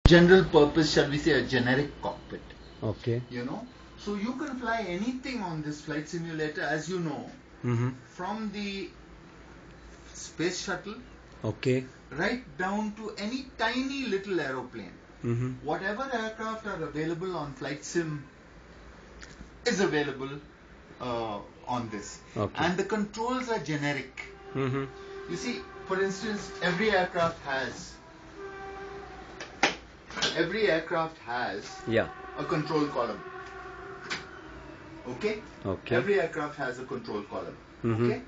general purpose, shall we say, a generic cockpit. Okay. So you can fly anything on this flight simulator, as you know, from the space shuttle, Okay. right down to any tiny little aeroplane. Whatever aircraft are available on flight sim is available on this. Okay. And the controls are generic. You see, for instance, every aircraft has Yeah. a control column. Okay? Okay. Every aircraft has a control column. Okay?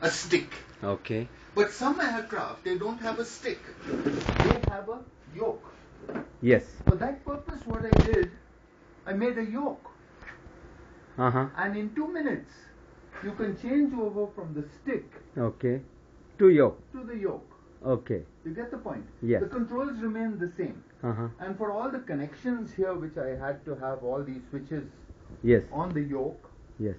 A stick. Okay. But some aircraft, they don't have a stick. They have a yoke. Yes. For that purpose, what I did, I made a yoke. And in 2 minutes, you can change over from the stick Okay. To yoke. to the yoke. Okay. You get the point? Yes. The controls remain the same. And for all the connections here, which I had to have all these switches Yes. on the yoke, Yes.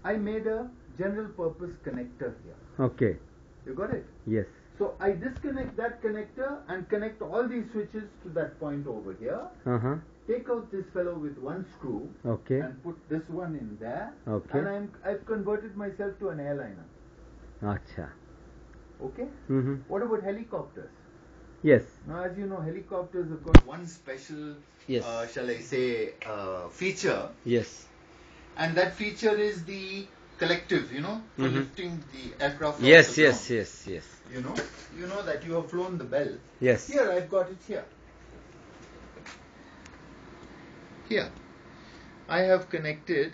I made a general purpose connector here. Okay. You got it? Yes. So I disconnect that connector and connect all these switches to that point over here. Take out this fellow with one screw. Okay. And put this one in there. Okay. And I've converted myself to an airliner. Acha. Okay? What about helicopters? Yes. Now, as you know, helicopters have got one special, Yes. shall I say, feature. Yes. And that feature is the collective, for lifting the aircraft. Yes. off the Yes. ground. Yes. Yes. You know that you have flown the bell. Yes. Here, I've got it here. Here. I have connected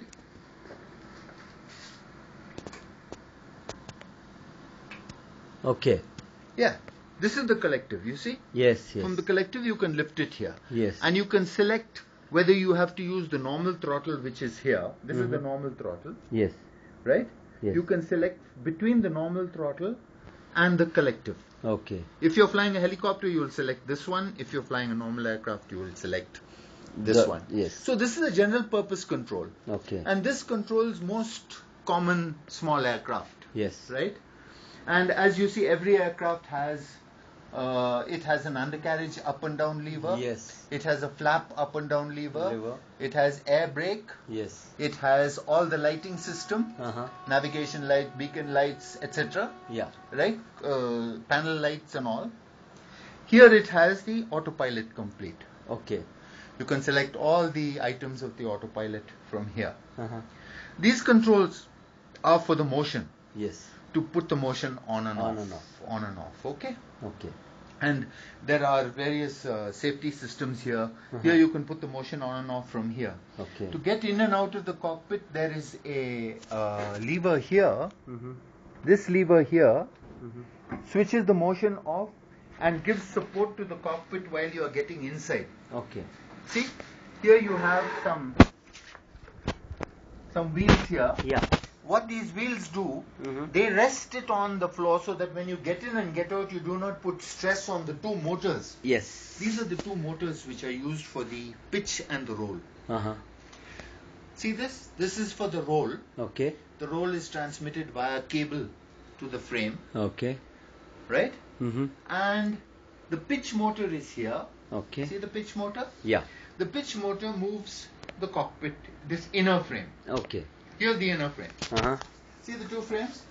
Okay. Yeah, this is the collective, you see? Yes. Yes. From the collective, you can lift it here. Yes. And you can select whether you have to use the normal throttle, which is here. This is the normal throttle, Yes. right? Yes. You can select between the normal throttle and the collective. Okay. If you're flying a helicopter, you will select this one. If you're flying a normal aircraft, you will select this one. Yes. So this is a general purpose control. Okay. And this controls most common small aircraft. Yes. Right? And as you see, every aircraft has it has an undercarriage up and down lever. Yes. It has a flap up and down lever. It has air brake. Yes. It has all the lighting system, navigation light, beacon lights, etc. Yeah. Right? Panel lights and all. Here it has the autopilot complete. Okay. You can select all the items of the autopilot from here. These controls are for the motion. Yes. To put the motion on and off. On and off. Okay? Okay. And there are various safety systems here. Here you can put the motion on and off from here. Okay. To get in and out of the cockpit, there is a lever here. This lever here switches the motion off and gives support to the cockpit while you are getting inside. Okay. See, here you have some wheels here. Yeah. What these wheels do, they rest it on the floor so that when you get in and get out, you do not put stress on the two motors. Yes. These are the two motors which are used for the pitch and the roll. See this? This is for the roll. Okay. The roll is transmitted via cable to the frame. Okay. Right? And the pitch motor is here. Okay. See the pitch motor? Yeah. The pitch motor moves the cockpit, this inner frame. Okay. Here's the inner frame. See the two frames?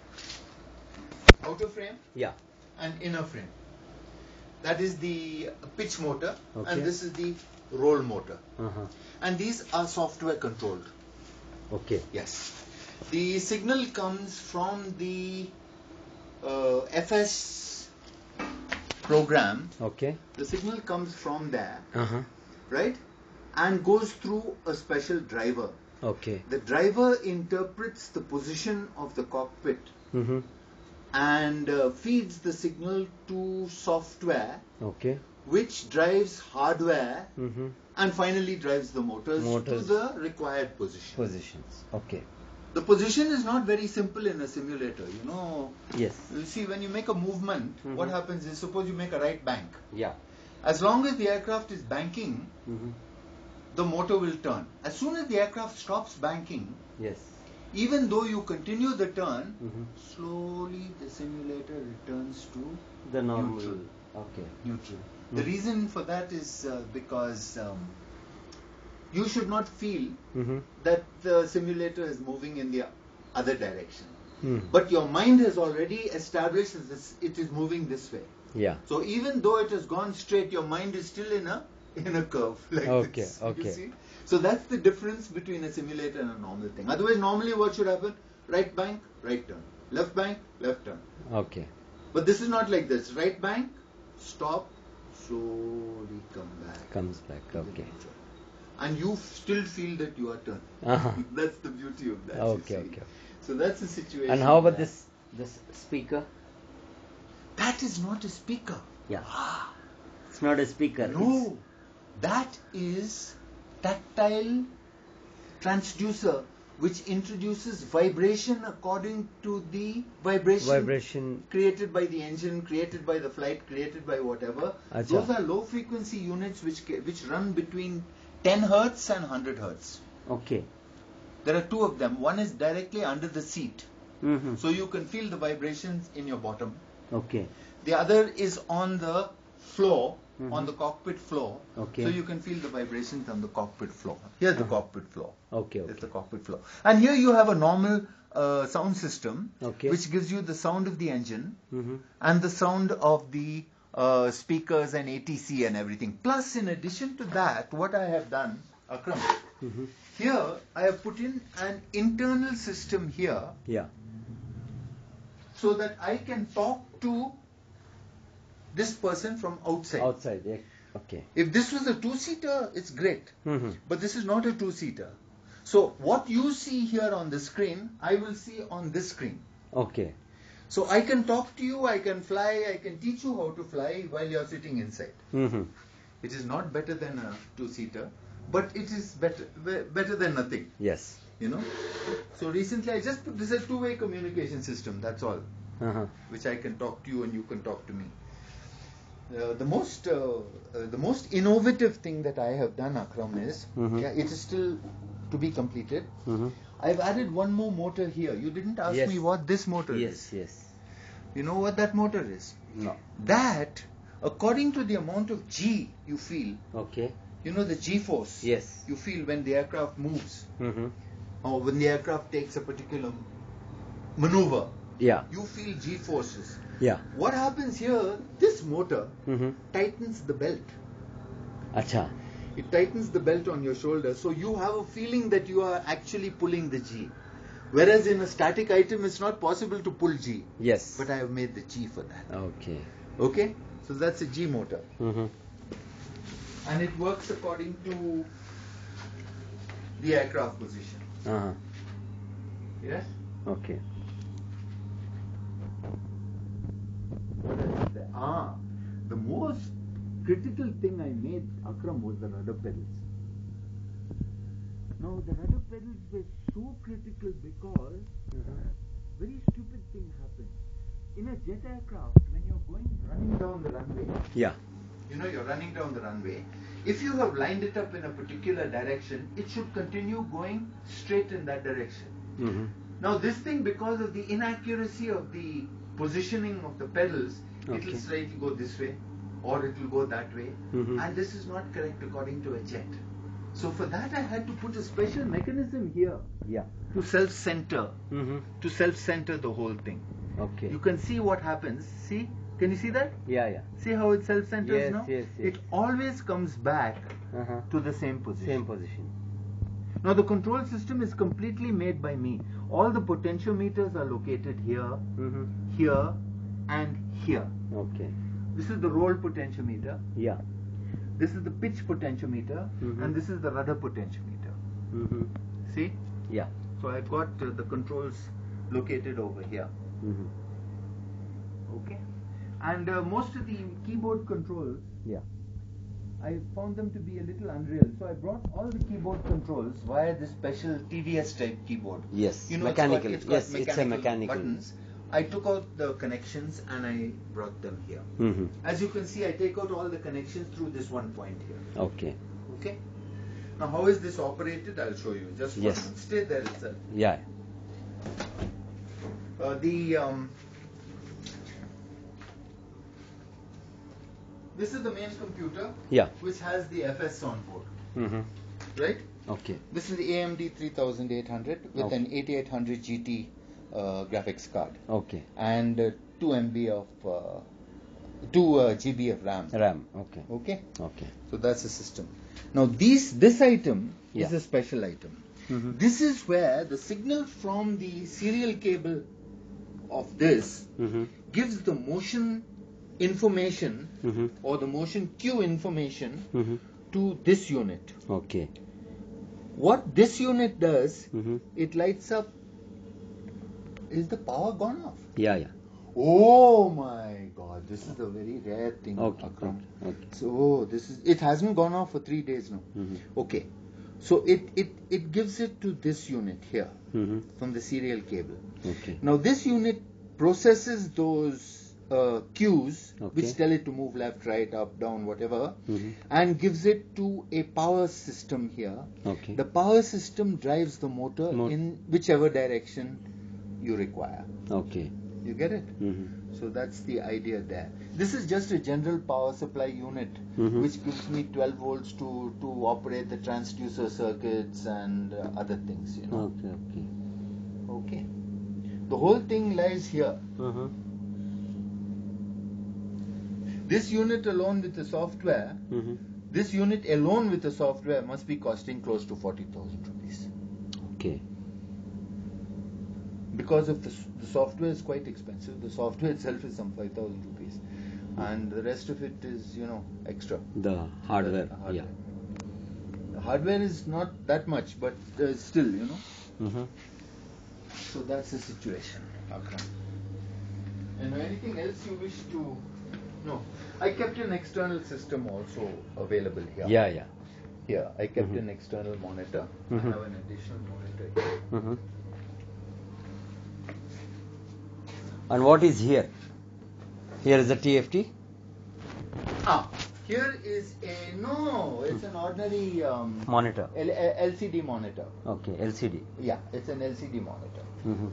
Outer frame? Yeah. And inner frame. That is the pitch motor. Okay. And this is the roll motor. And these are software controlled. Okay. Yes. The signal comes from the FS program. Okay. The signal comes from there. Right? And goes through a special driver. Okay. The driver interprets the position of the cockpit and feeds the signal to software, which drives hardware and finally drives the motors to the required positions. Okay. The position is not very simple in a simulator, Yes. You see, when you make a movement, what happens is, suppose you make a right bank. Yeah. As long as the aircraft is banking, the motor will turn. As soon as the aircraft stops banking, yes, even though you continue the turn, slowly the simulator returns to the normal. neutral. Okay. Neutral. The reason for that is because you should not feel that the simulator is moving in the other direction. But your mind has already established that it is moving this way. Yeah. So even though it has gone straight, your mind is still in a curve like this. Okay. You see? So that's the difference between a simulator and a normal thing. Otherwise, normally what should happen? Right bank, right turn. Left bank, left turn. Okay. But this is not like this. Right bank, stop, slowly come back. Comes back. Okay. And you still feel that you are turned. That's the beauty of that. Okay. So that's the situation. And how about this speaker? That is not a speaker. Yeah. It's not a speaker. No. That is tactile transducer which introduces vibration according to the vibration created by the engine, created by the flight, created by whatever. Achha. Those are low frequency units which run between 10 hertz and 100 hertz. Okay. There are two of them. One is directly under the seat. So you can feel the vibrations in your bottom. Okay. The other is on the floor, on the cockpit floor. Okay. So you can feel the vibrations on the cockpit floor. Here's the cockpit floor. Okay. It's the cockpit floor. And here you have a normal sound system, which gives you the sound of the engine and the sound of the speakers and ATC and everything. Plus, in addition to that, what I have done, Akram, here I have put in an internal system here. Yeah. So that I can talk to this person from outside. Outside, yeah. Okay. If this was a two-seater, it's great. But this is not a two-seater. So what you see here on the screen, I will see on this screen. Okay. So I can talk to you, I can fly, I can teach you how to fly while you're sitting inside. It is not better than a two-seater, but it is better than nothing. Yes. You know. So recently I just put this as a two-way communication system. That's all. Which I can talk to you and you can talk to me. The most innovative thing that I have done, Akram, is it is still to be completed. I've added one more motor here. You didn't ask me what this motor is. Yes. You know what that motor is? No. That, according to the amount of G you feel. Okay. You know the G force. Yes. You feel when the aircraft moves. Or when the aircraft takes a particular maneuver. Yeah. You feel G forces. Yeah. What happens here, this motor tightens the belt. Acha. It tightens the belt on your shoulder, so you have a feeling that you are actually pulling the G. Whereas in a static item, it's not possible to pull G. Yes. But I have made the G for that. Okay. Okay? So that's a G motor. And it works according to the aircraft position. Yes? Okay. The most critical thing I made, Akram, was the rudder pedals. Now, the rudder pedals were so critical because very stupid thing happened. In a jet aircraft, when you're running down the runway, you're running down the runway, if you have lined it up in a particular direction, it should continue going straight in that direction. Now, this thing, because of the inaccuracy of the positioning of the pedals, it will slightly go this way or it will go that way, and this is not correct according to a jet. So for that I had to put a special mechanism here to self-center, the whole thing. Okay. You can see what happens. See? Can you see that? Yeah. See how it self-centers now? Yes. It always comes back to the same position. Now the control system is completely made by me. All the potentiometers are located here, here, and here. Okay. This is the roll potentiometer. Yeah. This is the pitch potentiometer, and this is the rudder potentiometer. See? Yeah. So I've got the controls located over here. Okay. And most of the keyboard controls, I found them to be a little unreal. So I brought all the keyboard controls via this special TVS type keyboard. Yes. You know, mechanical. It's a mechanical buttons. I took out the connections and I brought them here. As you can see, I take out all the connections through this one point here. Okay. Now, how is this operated? I'll show you. Just one minute. Stay there itself. Yeah. this is the main computer, Yeah. which has the FS on board, Mm-hmm. right? Okay. This is the AMD 3800 with an 8800 GT graphics card. Okay. And 2 GB of RAM. Okay. Okay. Okay. So that's the system. Now this item is a special item. Mm-hmm. This is where the signal from the serial cable of this Mm-hmm. gives the motion information Mm-hmm. or the motion cue information Mm-hmm. to this unit. Okay. What this unit does, Mm-hmm. it lights up. Is the power gone off? Yeah. Oh my God! This is a very rare thing. Okay. Akram. Okay. So it hasn't gone off for 3 days now. Mm-hmm. Okay. So it gives it to this unit here Mm-hmm. from the serial cable. Okay. Now this unit processes those cues Okay. which tell it to move left, right, up, down, whatever, Mm-hmm. and gives it to a power system here. Okay. The power system drives the motor in whichever direction you require. Okay. You get it? Mm-hmm. So that's the idea there. This is just a general power supply unit Mm-hmm. which gives me 12 volts to operate the transducer circuits and other things, you know. Okay. Okay. The whole thing lies here. Mm-hmm. This unit alone with the software, Mm-hmm. this unit alone with the software must be costing close to 40,000 rupees. Okay. Because of the software is quite expensive. The software itself is some 5,000 rupees. And the rest of it is, extra. The hardware. Yeah. The hardware is not that much, but still, Mm-hmm. So that's the situation, Akram. And anything else you wish to... No. I kept an external system also available here. Yeah. Here, I kept an external monitor. Mm-hmm. I have an additional monitor here. Mm-hmm. And what is here? Here is the TFT? Here is it's an ordinary Monitor. LCD monitor. Okay, LCD. Yeah, it's an LCD monitor. Mm-hmm.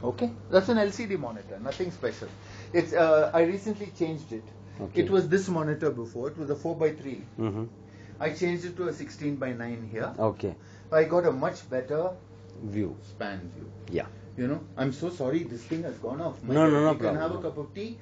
Okay, that's an LCD monitor, nothing special. It's I recently changed it. Okay. It was this monitor before. It was a 4x3. Mm-hmm. I changed it to a 16x9 here. Okay. I got a much better View. span view. Yeah. I'm so sorry this thing has gone off. No You can problem. have a cup of tea.